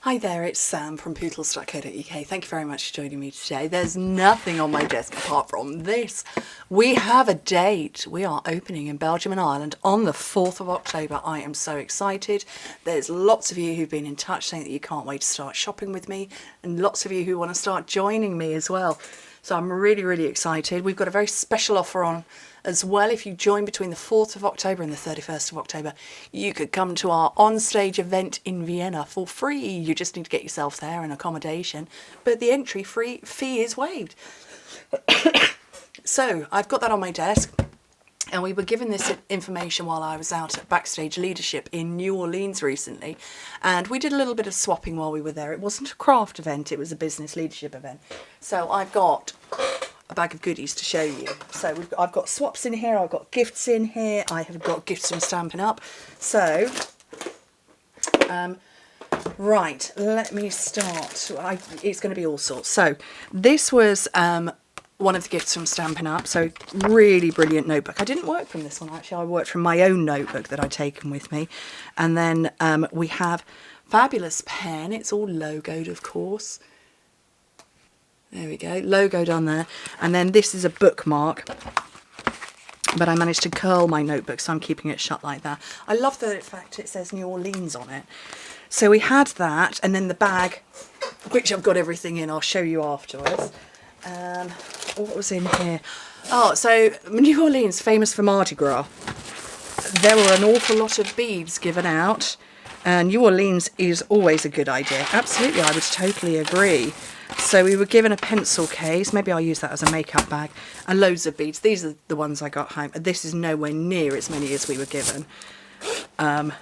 Hi there, it's Sam from Pootles.co.uk. Thank you very much for joining me today. There's nothing on my desk apart from this. We have a date. We are opening in Belgium and Ireland on the 4th of October. I am so excited. There's lots of you who've been in touch saying that you can't wait to start shopping with me, and lots of you who want to start joining me as well. So I'm really, really excited. We've got a very special offer on as well. If you join between the 4th of October and the 31st of October, you could come to our on-stage event in Vienna for free. You just need to get yourself there and accommodation, but the entry fee is waived. So I've got that on my desk. And we were given this information while I was out at Backstage Leadership in New Orleans recently. And we did a little bit of swapping while we were there. It wasn't a craft event, it was a business leadership event. So I've got a bag of goodies to show you. So I've got swaps in here, I've got gifts in here, I have got gifts from Stampin' Up. So, right, let me start. It's going to be all sorts. So this was one of the gifts from Stampin' Up, so really brilliant notebook. I didn't work from this one actually, I worked from my own notebook that I'd taken with me. And then we have fabulous pen, it's all logoed of course. There we go, logoed on there. And then this is a bookmark, but I managed to curl my notebook so I'm keeping it shut like that. I love that in fact it says New Orleans on it. So we had that, and then the bag, which I've got everything in, I'll show you afterwards. What was in here? Oh, so New Orleans, famous for Mardi Gras. There were an awful lot of beads given out, and New Orleans is always a good idea. Absolutely, I would totally agree. So we were given a pencil case, maybe I'll use that as a makeup bag, and loads of beads. These are the ones I got home. This is nowhere near as many as we were given. I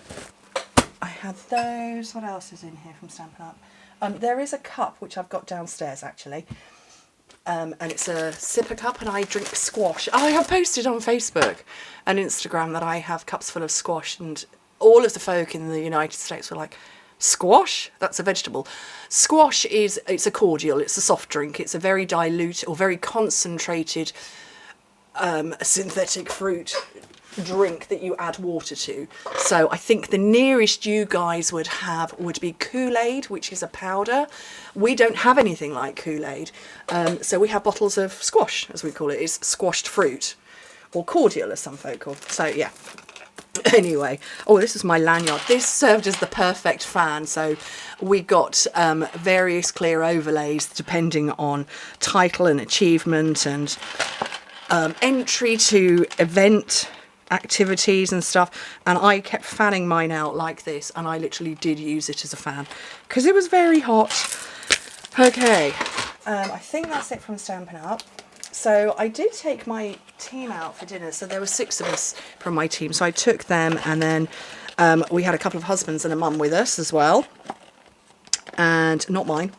had those. What else is in here from Stampin' Up? There is a cup which I've got downstairs actually. And it's a sipper cup, and I drink squash. I have posted on Facebook and Instagram that I have cups full of squash, and all of the folk in the United States were like, squash? That's a vegetable. Squash it's a cordial, it's a soft drink, it's a very dilute or very concentrated synthetic fruit drink that you add water to. So I think the nearest you guys would have would be Kool-Aid, which is a powder. We don't have anything like Kool-Aid, so we have bottles of squash, as we call it. It's squashed fruit, or cordial as some folk call it. So yeah, anyway, oh, this is my lanyard. This served as the perfect fan, so we got various clear overlays depending on title and achievement and entry to event activities and stuff, and I kept fanning mine out like this, and I literally did use it as a fan because it was very hot. Okay, I think that's it from Stampin' Up. So I did take my team out for dinner, so there were 6 of us from my team, so I took them, and then we had a couple of husbands and a mum with us as well, and not mine,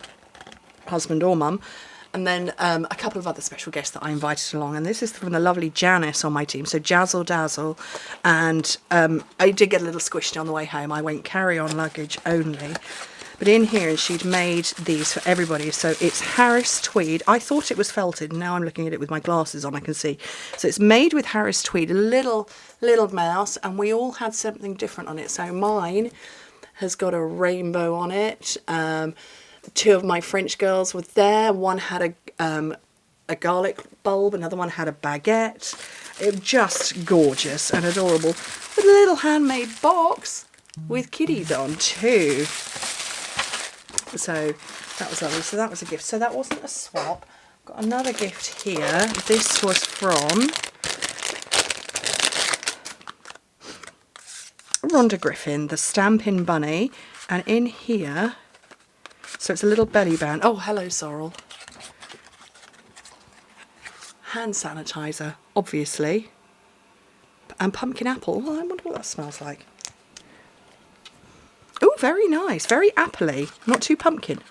husband or mum. And then a couple of other special guests that I invited along. And this is from the lovely Janice on my team. So Jazzle Dazzle. And I did get a little squished on the way home. I went carry-on luggage only. But in here, she'd made these for everybody. So it's Harris tweed. I thought it was felted. Now I'm looking at it with my glasses on, I can see. So it's made with Harris tweed, a little mouse. And we all had something different on it. So mine has got a rainbow on it. 2 of my French girls were there. One had a garlic bulb, another one had a baguette. It was just gorgeous and adorable. With a little handmade box with kitties on too. So that was lovely. So that was a gift. So that wasn't a swap. Got another gift here. This was from Rhonda Griffin, the Stampin' Bunny. And in here, so it's a little belly band. Oh, hello, Sorrel. Hand sanitizer, obviously. And pumpkin apple. Oh, I wonder what that smells like. Oh, very nice. Very appley. Not too pumpkin.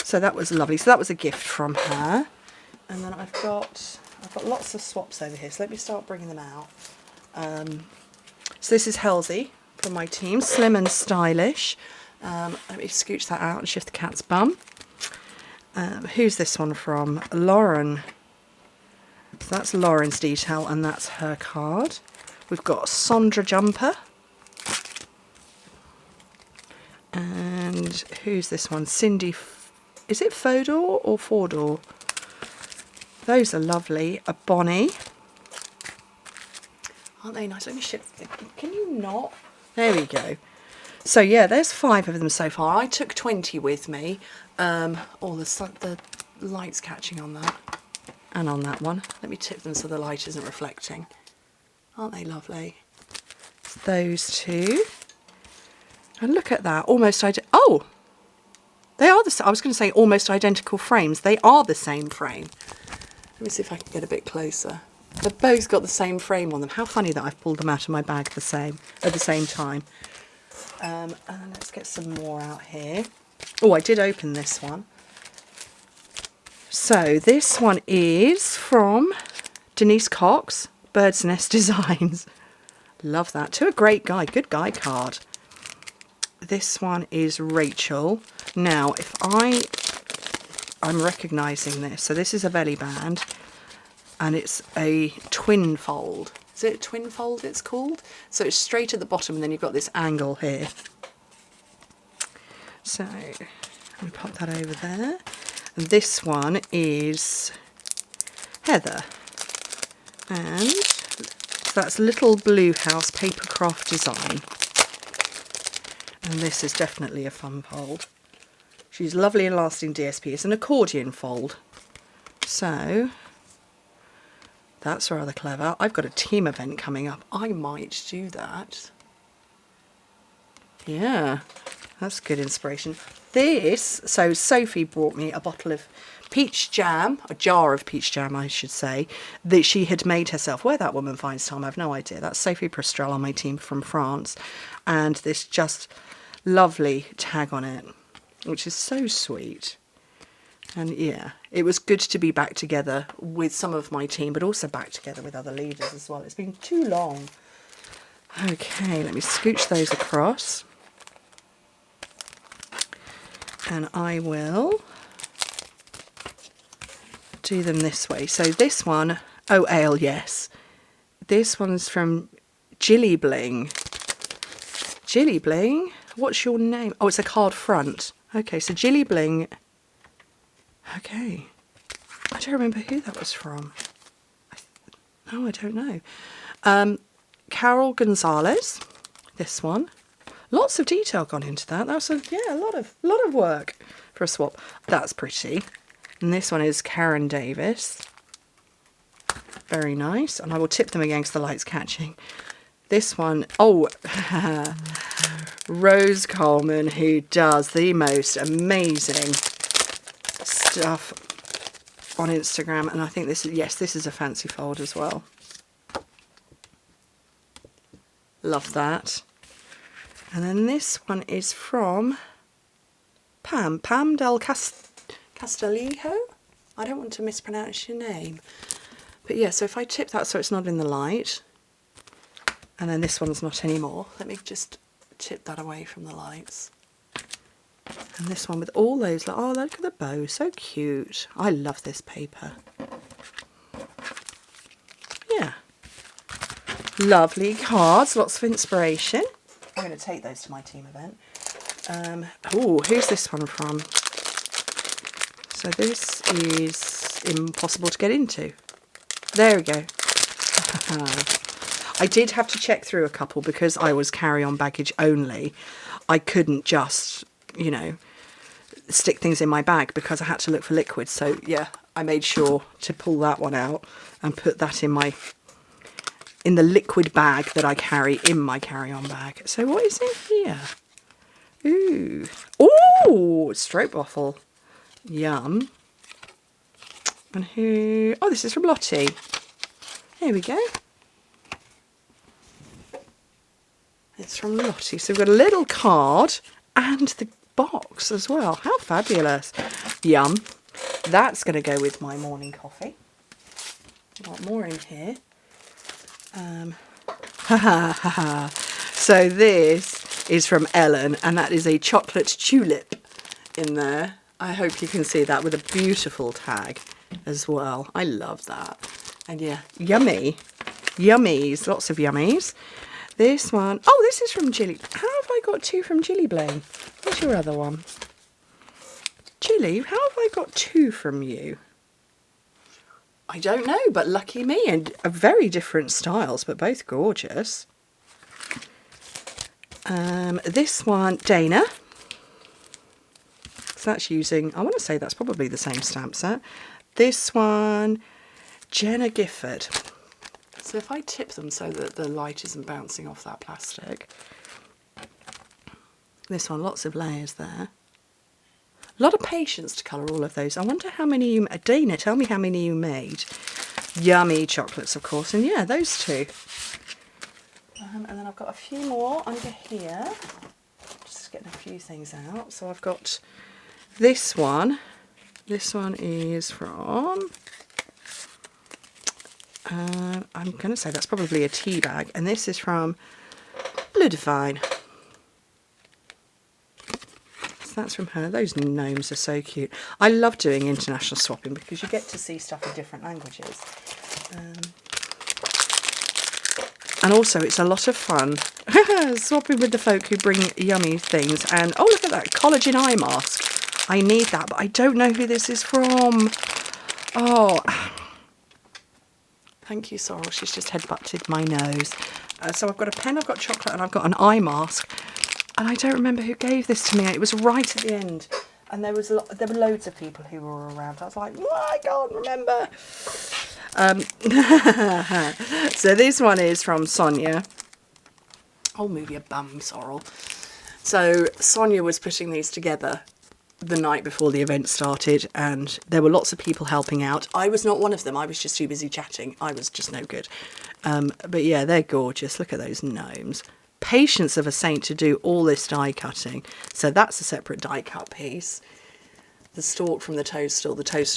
So that was lovely. So that was a gift from her. And then I've got lots of swaps over here. So let me start bringing them out. So this is Halsey from my team. Slim and stylish. Let me scooch that out and shift the cat's bum. Who's this one from? Lauren. So that's Lauren's detail, and that's her card. We've got Sondra jumper. And who's this one? Cindy, is it Fodor or Fordor? Those are lovely. A Bonnie. Aren't they nice? Let me shift. Can you not? There we go. So yeah, there's 5 of them so far. I took 20 with me. Oh, the light's catching on that. And on that one. Let me tip them so the light isn't reflecting. Aren't they lovely? It's those 2. And look at that. Almost oh! They are I was going to say almost identical frames. They are the same frame. Let me see if I can get a bit closer. They've both got the same frame on them. How funny that I've pulled them out of my bag at the same time. And let's get some more out here. Oh, I did open this one. So this one is from Denise Cox, Bird's Nest Designs. Love that. To a great guy. Good guy card. This one is Rachel. Now, if I'm recognising this. So this is a belly band. And it's a twin fold. Is it a twin fold it's called? So it's straight at the bottom and then you've got this angle here. So let me pop that over there. And this one is Heather. And so that's Little Blue House Papercraft Design. And this is definitely a fun fold. She's lovely and lasting DSP. It's an accordion fold. So that's rather clever. I've got a team event coming up. I might do that. Yeah, that's good inspiration. So Sophie brought me a bottle of peach jam, a jar of peach jam, I should say, that she had made herself. Where that woman finds time, I've no idea. That's Sophie Prestrel on my team from France. And this just lovely tag on it, which is so sweet. And yeah, it was good to be back together with some of my team, but also back together with other leaders as well. It's been too long. Okay, let me scooch those across. And I will do them this way. So this one, oh, ale, yes. This one's from Jilly Bling. Jilly Bling? What's your name? Oh, it's a card front. Okay, so Jilly Bling. Okay. I don't remember who that was from. No, I don't know. Carol Gonzalez. This one. Lots of detail gone into that. That's a lot of work for a swap. That's pretty. And this one is Karen Davis. Very nice. And I will tip them again because the light's catching. This one, oh, Rose Coleman, who does the most amazing stuff on Instagram. And I think this is a fancy fold as well. Love that. And then this one is from Pam del Castellijo. I don't want to mispronounce your name. But yeah, so if I tip that so it's not in the light, and then this one's not anymore, let me just tip that away from the lights. And this one with all those, oh, look at the bow, so cute. I love this paper. Yeah. Lovely cards, lots of inspiration. I'm going to take those to my team event. Oh, who's this one from? So this is impossible to get into. There we go. I did have to check through a couple because I was carry-on baggage only. I couldn't just, you know, stick things in my bag because I had to look for liquids. So yeah, I made sure to pull that one out and put that in the liquid bag that I carry in my carry-on bag. So what is in here? Ooh. Ooh, stroke bottle. Yum. And who? Oh, this is from Lottie. Here we go. It's from Lottie. So we've got a little card and the box as well. How fabulous. Yum. That's going to go with my morning coffee. Got more in here. So this is from Ellen, and that is a chocolate tulip in there. I hope you can see that with a beautiful tag as well. I love that. And yeah, yummy. Yummies. Lots of yummies. This one, oh, this is from Jilly. How have I got 2 from Jilly Blaine? What's your other one? Jilly, how have I got 2 from you? I don't know, but lucky me, and very different styles, but both gorgeous. This one, Dana. So that's using, I want to say that's probably the same stamp set. This one, Jenna Gifford. So if I tip them so that the light isn't bouncing off that plastic. This one, lots of layers there. A lot of patience to colour all of those. I wonder how many you... Dana, tell me how many you made. Yummy chocolates, of course. And yeah, those 2. And then I've got a few more under here. Just getting a few things out. So I've got this one. This one is from... I'm going to say that's probably a tea bag. And this is from Ludivine. So that's from her. Those gnomes are so cute. I love doing international swapping because you get to see stuff in different languages. And also it's a lot of fun swapping with the folk who bring yummy things. And oh, look at that collagen eye mask. I need that, but I don't know who this is from. Oh, thank you, Sorrel. She's just headbutted my nose. So I've got a pen, I've got chocolate, and I've got an eye mask. And I don't remember who gave this to me. It was right at the end. And there were loads of people who were around. I was like, oh, I can't remember. So this one is from Sonia. Oh, move your bum, Sorrel. So Sonia was putting these together the night before the event started, and there were lots of people helping out. I was not one of them. I was just too busy chatting. I was just no good. But yeah, they're gorgeous. Look at those gnomes. Patience of a saint to do all this die cutting. So that's a separate die cut piece. The stalk from the toadstool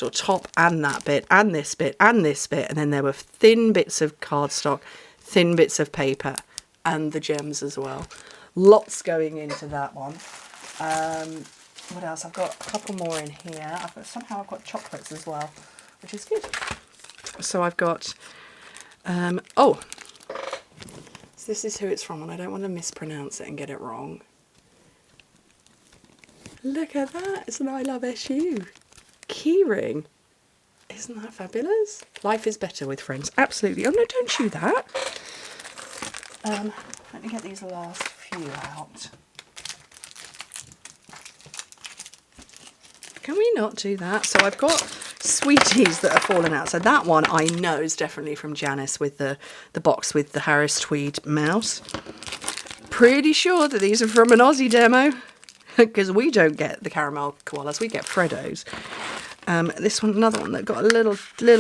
top, and that bit, and this bit, and this bit. And then there were thin bits of cardstock, thin bits of paper, and the gems as well. Lots going into that one. What else? I've got a couple more in here. Somehow I've got chocolates as well, which is good. So I've got, oh, so this is who it's from, and I don't want to mispronounce it and get it wrong. Look at that, it's an I Love SU keyring. Isn't that fabulous? Life is better with friends, absolutely. Oh no, don't chew that. Let me get these last few out. Can we not do that? So I've got sweeties that have fallen out. So that one I know is definitely from Janice with the box with the Harris Tweed mouse. Pretty sure that these are from an Aussie demo because we don't get the caramel koalas, we get Freddos. This one, another one that got a little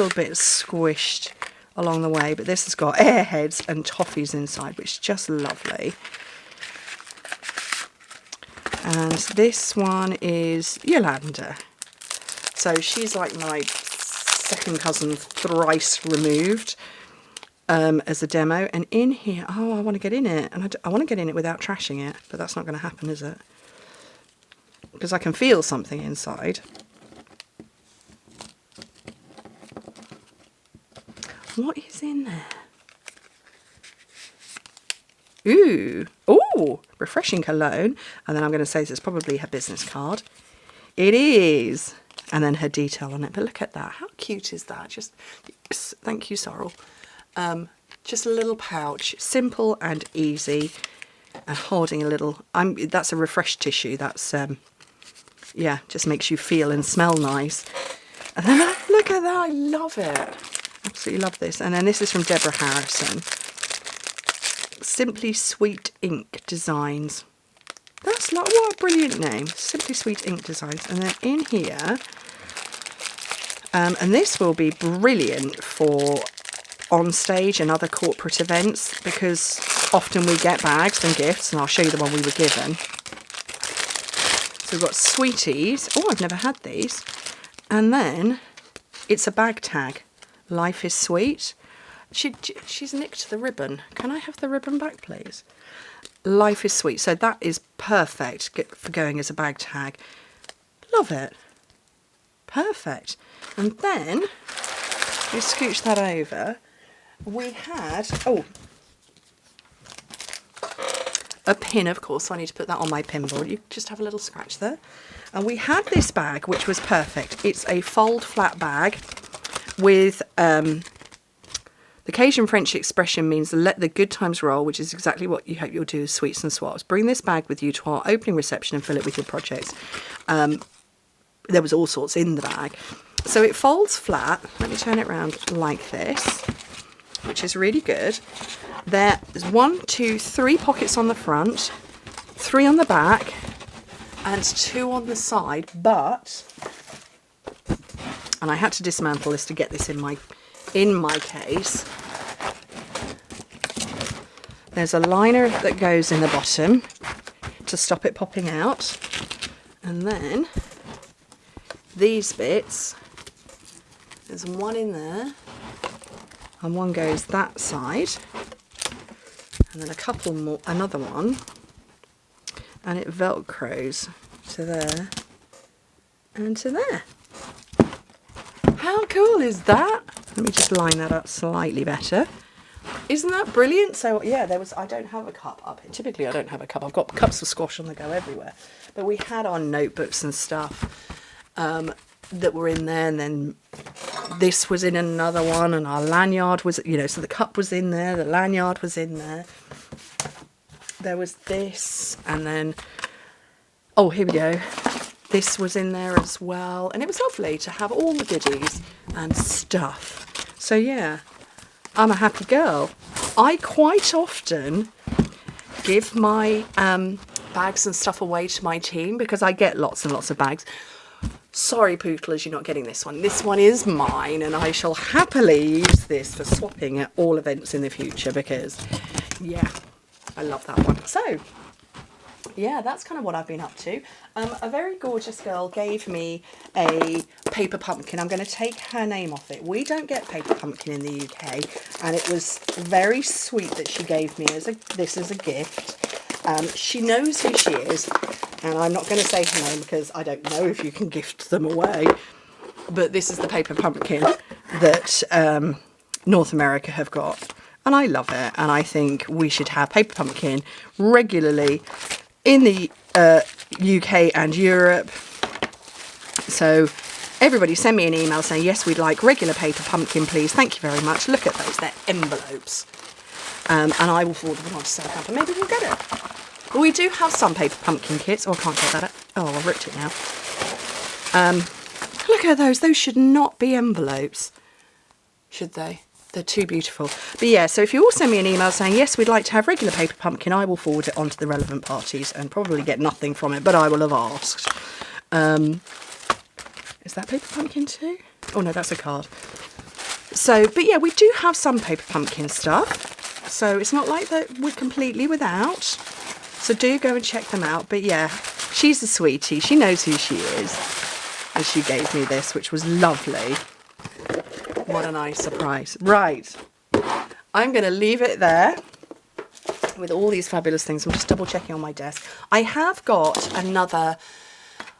bit squished along the way, but this has got airheads and toffees inside, which is just lovely. And this one is Yolanda. So she's like my second cousin, thrice removed, as a demo. And in here, oh, I want to get in it. And I want to get in it without trashing it, but that's not going to happen, is it? Because I can feel something inside. What is in there? Ooh, oh, refreshing cologne. And then I'm going to say this is probably her business card. It is. And then her detail on it. But look at that. How cute is that? Just, thank you, Sorrel. Just a little pouch, simple and easy. And holding a little, that's a refresh tissue. That's, yeah, just makes you feel and smell nice. And then look at that. I love it. Absolutely love this. And then this is from Deborah Harrison. Simply Sweet Ink Designs. That's like, what a brilliant name. Simply Sweet Ink Designs. And then in here, and this will be brilliant for on stage and other corporate events, because often we get bags and gifts, and I'll show you the one we were given. So we've got sweeties. Oh, I've never had these. And then it's a bag tag. Life is sweet. She's nicked the ribbon. Can I have the ribbon back, please? Life is sweet. So that is perfect for going as a bag tag. Love it. Perfect. And then we scooch that over. We had, oh, a pin, of course, so I need to put that on my pin board. You just have a little scratch there. And we had this bag, which was perfect. It's a fold flat bag with the Cajun French expression means let the good times roll, which is exactly what you hope you'll do with Sweets and Swaps. Bring this bag with you to our opening reception and fill it with your projects. There was all sorts in the bag. So it folds flat. Let me turn it around like this, which is really good. There's 1, 2, 3 pockets on the front, 3 on the back, and 2 on the side. And I had to dismantle this to get this in my case. There's a liner that goes in the bottom to stop it popping out, and then these bits, there's one in there and one goes that side, and then a couple more, another one, and it velcros to there and to there. How cool is that? Let me just line that up slightly better. Isn't that brilliant? So yeah, I don't have a cup up here. Typically I don't have a cup. I've got cups of squash on the go everywhere. But we had our notebooks and stuff that were in there, and then this was in another one, and our lanyard was, so the cup was in there, the lanyard was in there. There was this, and then, oh, here we go. This was in there as well, and it was lovely to have all the goodies and stuff. So yeah, I'm a happy girl. I quite often give my bags and stuff away to my team because I get lots and lots of bags. Sorry, Pootles, you're not getting this one. This one is mine, and I shall happily use this for swapping at all events in the future because, yeah, I love that one. So, yeah, that's kind of what I've been up to. A very gorgeous girl gave me a paper pumpkin. I'm going to take her name off it. We don't get paper pumpkin in the UK, and it was very sweet that she gave me this as a gift. She knows who she is, and I'm not going to say her name because I don't know if you can gift them away, but this is the paper pumpkin that North America have got, and I love it, and I think we should have paper pumpkin regularly in the UK and Europe. So everybody send me an email saying, yes, we'd like regular paper pumpkin, please. Thank you very much. Look at those. They're envelopes. And I will forward them on to Stampin. Maybe we'll get it. But we do have some paper pumpkin kits. Oh, I can't get that out. Oh, I've ripped it now. Look at those. Those should not be envelopes. Should they? They're too beautiful. But yeah, so if you all send me an email saying, yes, we'd like to have regular paper pumpkin, I will forward it on to the relevant parties and probably get nothing from it, but I will have asked. Is that paper pumpkin too? Oh no, that's a card. So, but yeah, we do have some paper pumpkin stuff. So it's not like that we're completely without. So do go and check them out. But yeah, she's a sweetie. She knows who she is. And she gave me this, which was lovely. What a nice surprise. Right. I'm going to leave it there with all these fabulous things. I'm just double checking on my desk. I have got another...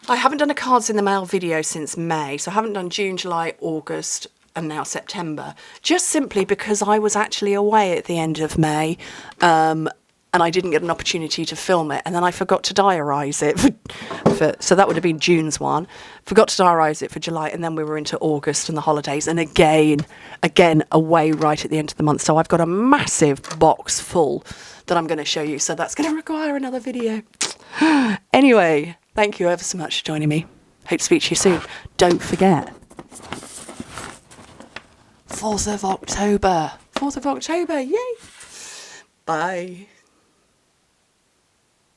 I haven't done a cards in the mail video since May. So I haven't done June, July, August, and now September, just simply because I was actually away at the end of May, and I didn't get an opportunity to film it, and then I forgot to diarise it so that would have been June's one. Forgot to diarise it for July, and then we were into August and the holidays, and again away right at the end of the month. So I've got a massive box full that I'm going to show you, so that's going to require another video. Anyway, thank you ever so much for joining me. Hope to speak to you soon. Don't forget, 4th of October. 4th of October, yay! Bye.